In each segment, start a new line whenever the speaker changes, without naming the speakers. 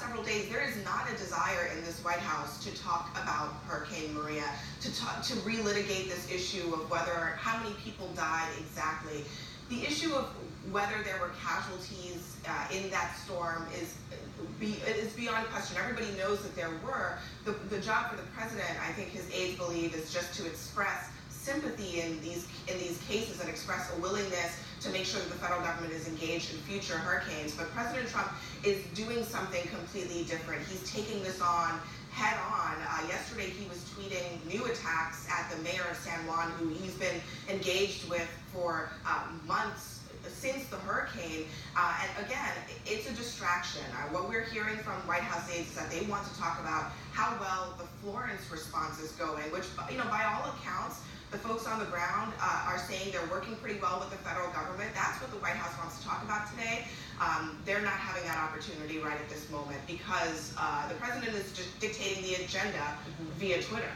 several days, there is not a desire in this White House to talk about Hurricane Maria, to relitigate this issue of how many people died exactly. The issue of whether there were casualties in that storm is beyond question. Everybody knows that there were. The job for the president, I think his aides believe, is just to express sympathy in these cases and express a willingness to make sure that the federal government is engaged in future hurricanes. But President Trump is doing something completely different. He's taking this on head on. Yesterday he was tweeting new attacks at the mayor of San Juan, who he's been engaged with for months since the hurricane. And again, it's a distraction. What we're hearing from White House aides is that they want to talk about how well the Florence response is going, which, by all accounts, the folks on the ground are saying they're working pretty well with the federal government. That's what the White House wants to talk about today. They're not having that opportunity right at this moment because the president is just dictating the agenda via Twitter.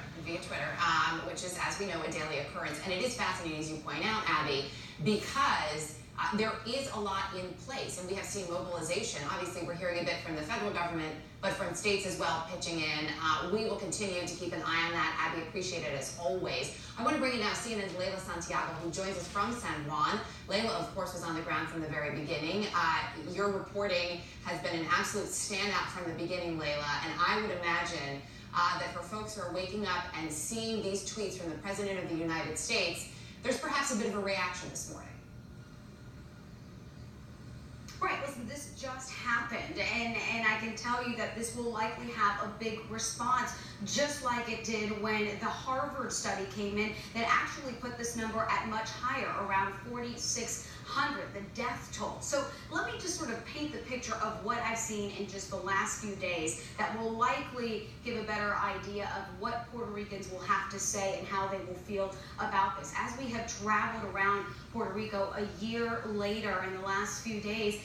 Which is, as we know, a daily occurrence. And it is fascinating, as you point out, Abby, because there is a lot in place, and we have seen mobilization. Obviously, we're hearing a bit from the federal government, but from states as well pitching in. We will continue to keep an eye on that. Abby, appreciate it as always. I want to bring in now CNN's Leila Santiago, who joins us from San Juan. Leila, of course, was on the ground from the very beginning. Your reporting has been an absolute standout from the beginning, Leila, and I would imagine that for folks who are waking up and seeing these tweets from the President of the United States, there's perhaps a bit of a reaction this morning.
Right, listen, this just happened, and I can tell you that this will likely have a big response, just like it did when the Harvard study came in that actually put this number at much higher, around 4,600, the death toll. So let me just sort of paint the picture of what I've seen in just the last few days that will likely give a better idea of what Puerto Ricans will have to say and how they will feel about this. As we have traveled around Puerto Rico a year later in the last few days,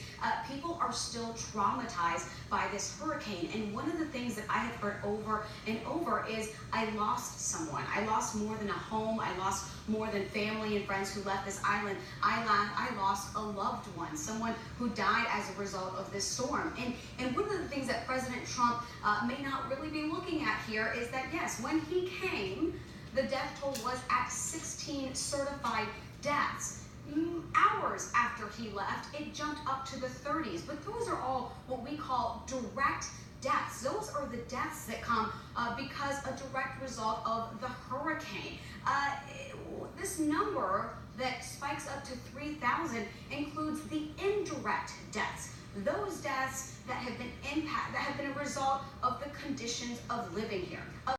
people are still traumatized by this hurricane. And one of the things that I have heard over and over is, I lost someone. I lost more than a home. I lost more than family and friends who left this island. I lost a loved one, someone who died as a result of this storm. And one of the things that President Trump may not really be looking at here is that, yes, when he came, the death toll was at 16 certified deaths. Hours after he left, it jumped up to the 30s. But those are all what we call direct deaths. Those are the deaths that come because a direct result of the hurricane. This number that spikes up to 3,000 includes the indirect deaths. Those deaths that have been a result of the conditions of living here.